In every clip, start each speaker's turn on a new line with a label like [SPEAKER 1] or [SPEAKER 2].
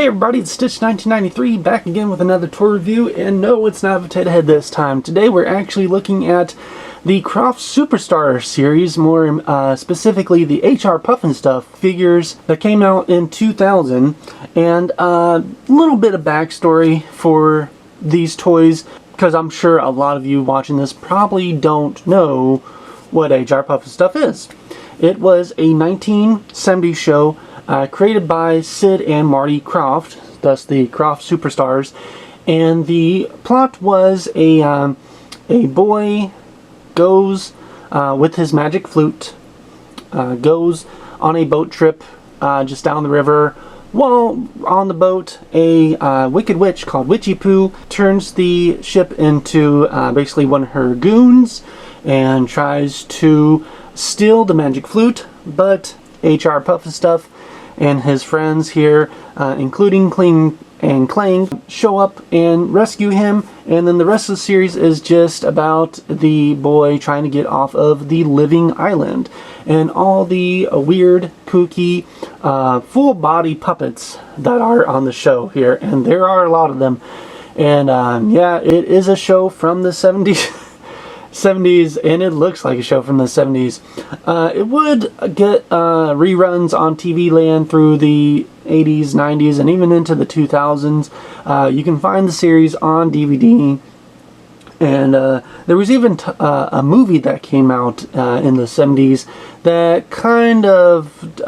[SPEAKER 1] Hey everybody, it's Stitch1993 back again with another toy review, and no, it's not Potato Head this time. Today we're actually looking at the Krofft Superstars series, more specifically the HR Pufnstuff figures that came out in 2000, and a little bit of backstory for these toys, because I'm sure a lot of you watching this probably don't know what HR Pufnstuff is. It was a 1970s show created by Sid and Marty Krofft, thus the Krofft Superstars, and the plot was a boy goes with his magic flute, goes on a boat trip just down the river. While on the boat, a wicked witch called Witchy Poo turns the ship into basically one of her goons and tries to steal the magic flute, but HR Pufnstuff and his friends here, including Cling and Clang, show up and rescue him, and then the rest of the series is just about the boy trying to get off of the living island and all the weird, kooky, full body puppets that are on the show here, and there are a lot of them. And yeah, it is a show from the 70s. And it looks like a show from the 70s. It would get reruns on TV land through the 80s, 90s, and even into the 2000s. You can find the series on DVD, and there was even a movie that came out in the 70s that kind of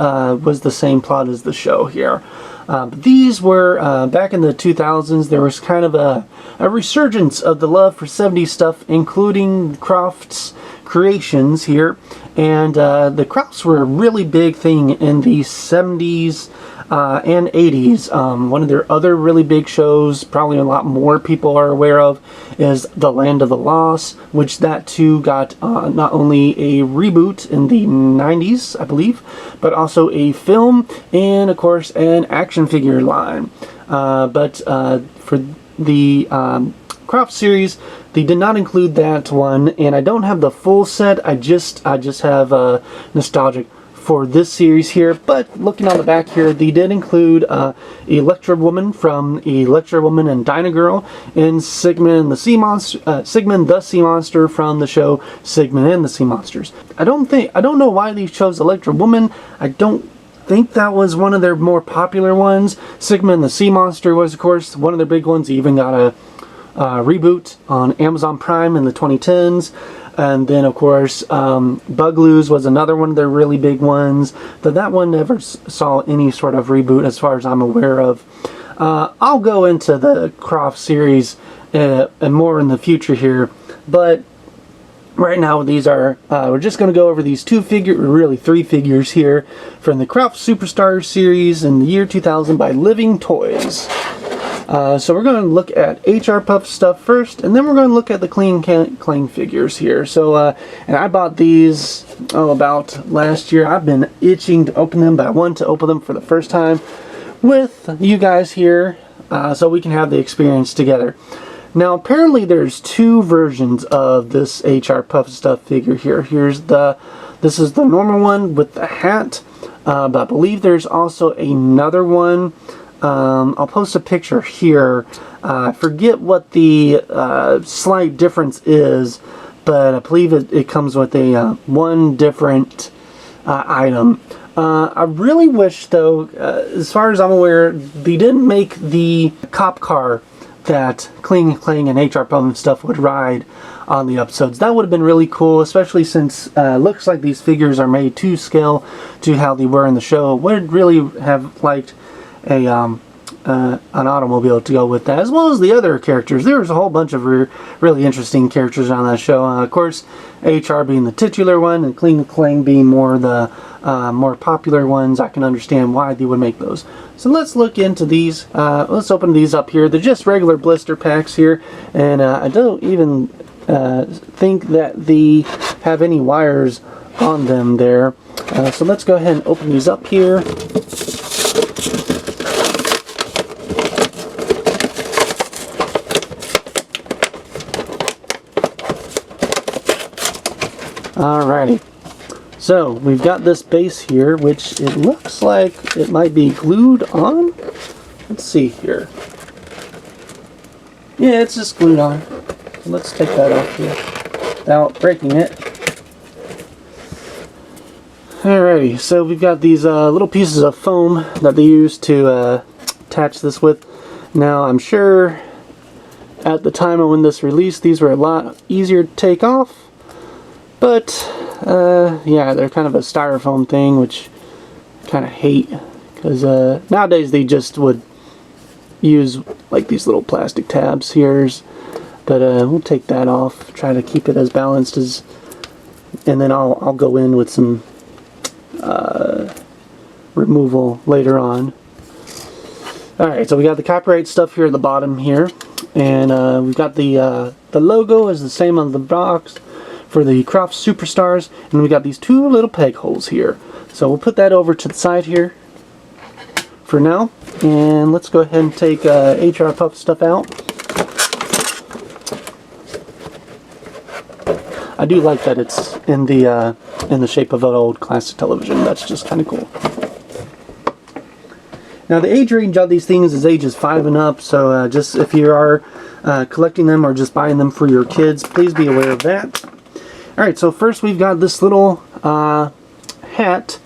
[SPEAKER 1] was the same plot as the show here. But these were, back in the 2000s, there was kind of a resurgence of the love for 70s stuff, including Krofft's creations here. And the Kroffts were a really big thing in the 70s and 80s. One of their other really big shows, probably a lot more people are aware of, is The Land of the Lost, which that too got not only a reboot in the 90s, I believe, but also a film and, of course, an action figure line. But for the Krofft series, they did not include that one, and I don't have the full set. I just have nostalgic for this series here. But looking on the back here, they did include Electra Woman from Electra Woman and Dyna Girl, and Sigmund the Sea Monster from the show Sigmund and the Sea Monsters. I don't know why they chose Electra Woman. I don't think that was one of their more popular ones. Sigmund the Sea Monster was, of course, one of their big ones. He even got a reboot on Amazon Prime in the 2010s. And then, of course, Bugloos was another one of their really big ones. But that one never saw any sort of reboot as far as I'm aware of. I'll go into the Krofft series and more in the future here. But right now, these are, we're just going to go over these three figures here from the Krofft Superstars series in the year 2000 by Living Toyz. So we're going to look at HR Pufnstuff first, and then we're going to look at the Cling Clang figures here. So, and I bought these, about last year. I've been itching to open them, but I wanted to open them for the first time with you guys here, so we can have the experience together. Now, apparently there's two versions of this HR Pufnstuff figure here. This is the normal one with the hat, but I believe there's also another one. I'll post a picture here. I forget what the slight difference is, but I believe it comes with a one different item. I really wish, though, as far as I'm aware, they didn't make the cop car that Cling Clang and HR Pufnstuff would ride on the episodes. That would have been really cool, especially since looks like these figures are made to scale to how they were in the show. Would really have liked an automobile to go with that, as well as the other characters. There was a whole bunch of really interesting characters on that show. Of course, HR being the titular one, and Cling Clang being more the more popular ones. I can understand why they would make those. So let's look into these. Let's open these up here. They're just regular blister packs here, and I don't even think that they have any wires on them there. So let's go ahead and open these up here. Alrighty, so we've got this base here, which it looks like it might be glued on. let's see here. Yeah, it's just glued on. Let's take that off here without breaking it. Alrighty, so we've got these little pieces of foam that they use to attach this with. Now, I'm sure at the time of when this released, these were a lot easier to take off. But, yeah, they're kind of a styrofoam thing, which I kind of hate. Because nowadays they just would use like these little plastic tabs here. But we'll take that off, try to keep it as balanced as... And then I'll go in with some removal later on. Alright, so we got the copyright stuff here at the bottom here, and we've got the logo is the same on the box for the Krofft Superstars, and we got these two little peg holes here. So we'll put that over to the side here for now, and let's go ahead and take HR Pufnstuff out. I do like that it's in the shape of an old classic television. That's just kind of cool. Now the age range of these things is ages 5 and up, so just if you are collecting them or just buying them for your kids, please be aware of that. Alright, so first we've got this little hat,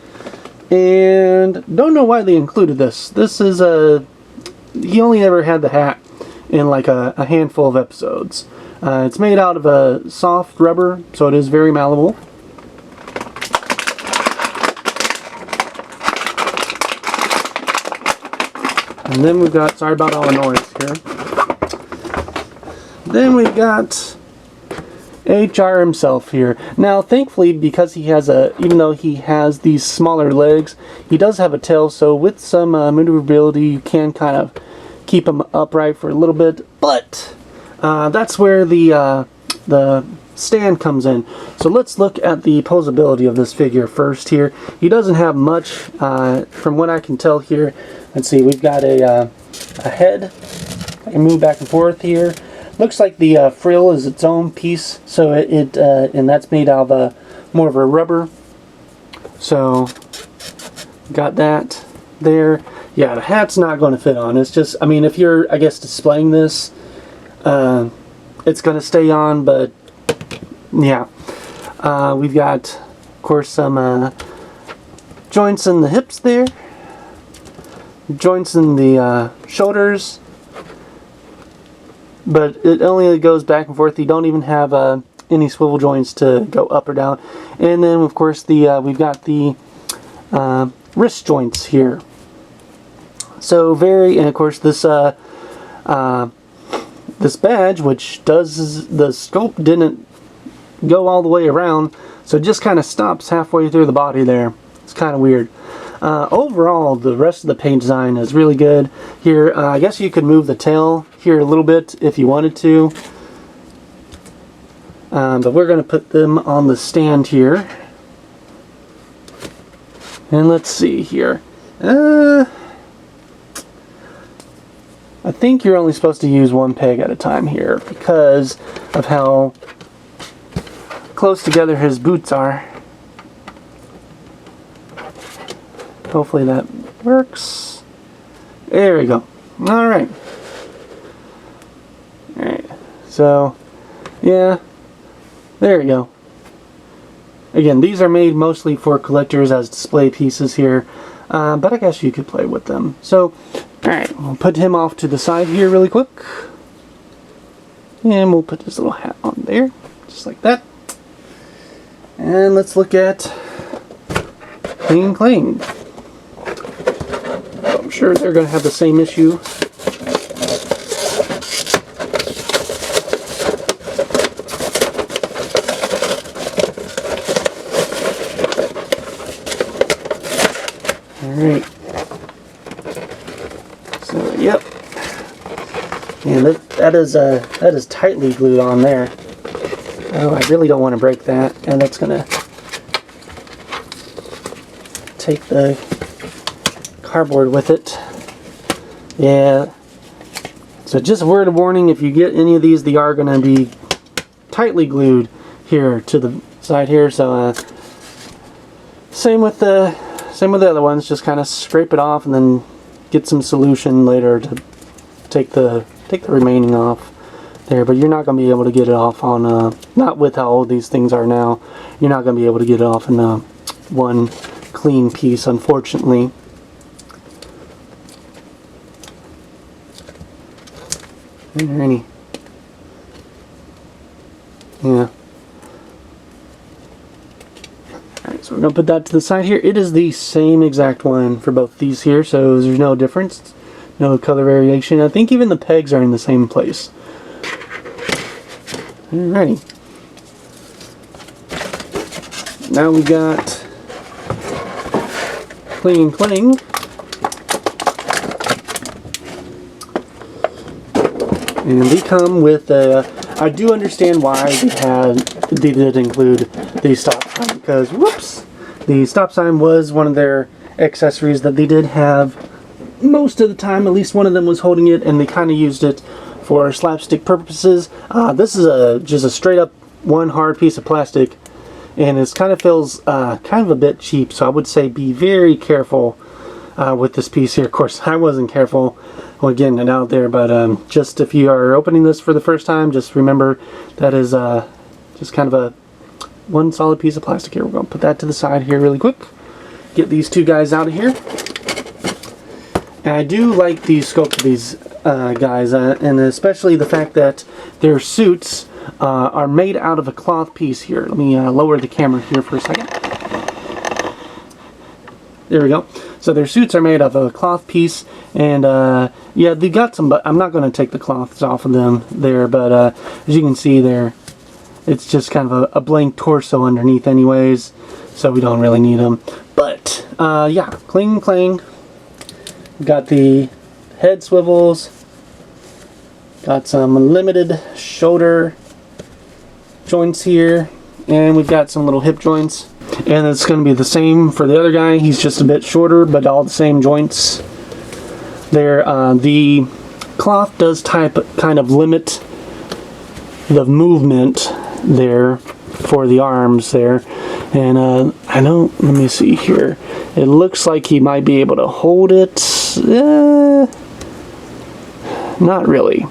[SPEAKER 1] and don't know why they included this. This is he only ever had the hat in like a handful of episodes. It's made out of a soft rubber, so it is very malleable. And then we've got, sorry about all the noise here. Then we've got HR himself here. Now, thankfully, because he has even though he has these smaller legs, he does have a tail, so with some maneuverability, you can kind of keep him upright for a little bit, but that's where the stand comes in. So let's look at the posability of this figure first here. He doesn't have much, from what I can tell here. Let's see, we've got a head. I can move back and forth here. Looks like the frill is its own piece, so and that's made out of more of a rubber. So got that there. Yeah, the hat's not going to fit on. It's just, I mean, if you're, I guess, displaying this, it's going to stay on, but yeah. We've got, of course, some joints in the hips there, joints in the shoulders, but it only goes back and forth. You don't even have any swivel joints to go up or down. And then, of course, we've got the wrist joints here. So and of course, this this badge, which does the scope didn't go all the way around, so it just kind of stops halfway through the body there. It's kind of weird. Overall, the rest of the paint design is really good. Here, I guess you could move the tail here a little bit if you wanted to. But we're going to put them on the stand here. And let's see here. I think you're only supposed to use one peg at a time here because of how close together his boots are. Hopefully that works. There we go. Alright. Alright. So, yeah. There we go. Again, these are made mostly for collectors as display pieces here. But I guess you could play with them. So, alright. We'll put him off to the side here really quick. And we'll put this little hat on there. Just like that. And let's look at Cling Clang. I'm sure they're going to have the same issue. Alright. So, yep. And that is tightly glued on there. Oh, I really don't want to break that. And that's going to take the cardboard with it. Yeah. So just a word of warning, if you get any of these, they are going to be tightly glued here to the side here. So same with the other ones. Just kind of scrape it off and then get some solution later to take the remaining off there, but you're not going to be able to get it off on not with how old these things are now. You're not going to be able to get it off in one clean piece, unfortunately. Are there any? Yeah. Alright, so we're going to put that to the side here. It is the same exact one for both these here, so there's no difference. No color variation. I think even the pegs are in the same place. Alrighty. Now we got Cling and Clang. And they come with I do understand why they did include the stop sign, because whoops, the stop sign was one of their accessories that they did have most of the time. At least one of them was holding it, and they kind of used it for slapstick purposes. This is just a straight up one hard piece of plastic, and it kind of feels kind of a bit cheap, so I would say be very careful with this piece here. Of course, I wasn't careful when getting it out there, but just if you are opening this for the first time, just remember that is just kind of a one solid piece of plastic here. We're going to put that to the side here really quick. Get these two guys out of here. And I do like the sculpt of these guys, and especially the fact that their suits are made out of a cloth piece here. Let me lower the camera here for a second. There we go. So their suits are made of a cloth piece, and yeah, they got some, but I'm not going to take the cloths off of them there, but as you can see there, it's just kind of a blank torso underneath anyways, so we don't really need them. But yeah, Cling and Clang. Got the head swivels, got some limited shoulder joints here, and we've got some little hip joints. And it's going to be the same for the other guy. He's just a bit shorter, but all the same joints there. The cloth does kind of limit the movement there for the arms there. And I don't, let me see here. It looks like he might be able to hold it. Not really.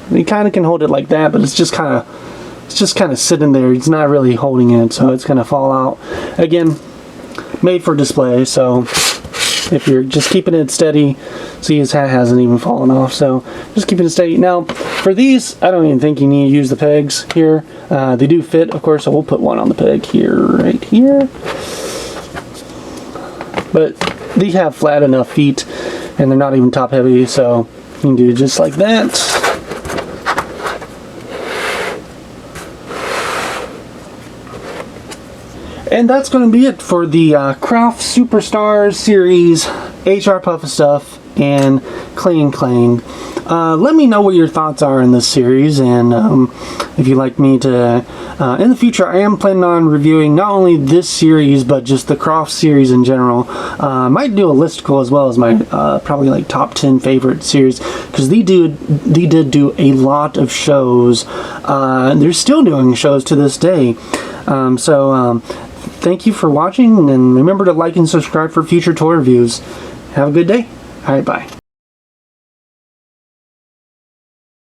[SPEAKER 1] He kind of can hold it like that, but it's just kind of sitting there. He's not really holding it, so it's gonna fall out. Again, made for display, so if you're just keeping it steady, see, his hat hasn't even fallen off, so just keeping it steady. Now, for these, I don't even think you need to use the pegs here. They do fit, of course, so we'll put one on the peg here, right here. But they have flat enough feet, and they're not even top heavy, so you can do just like that. And that's going to be it for the Krofft Superstars series, HR Pufnstuff and Cling Clang. Let me know what your thoughts are in this series, and if you'd like me to, in the future, I am planning on reviewing not only this series, but just the Krofft series in general. I might do a listicle as well as my probably like top 10 favorite series, because they did do a lot of shows. They're still doing shows to this day. Thank you for watching, and remember to like and subscribe for future toy reviews. Have a good day. Alright, bye.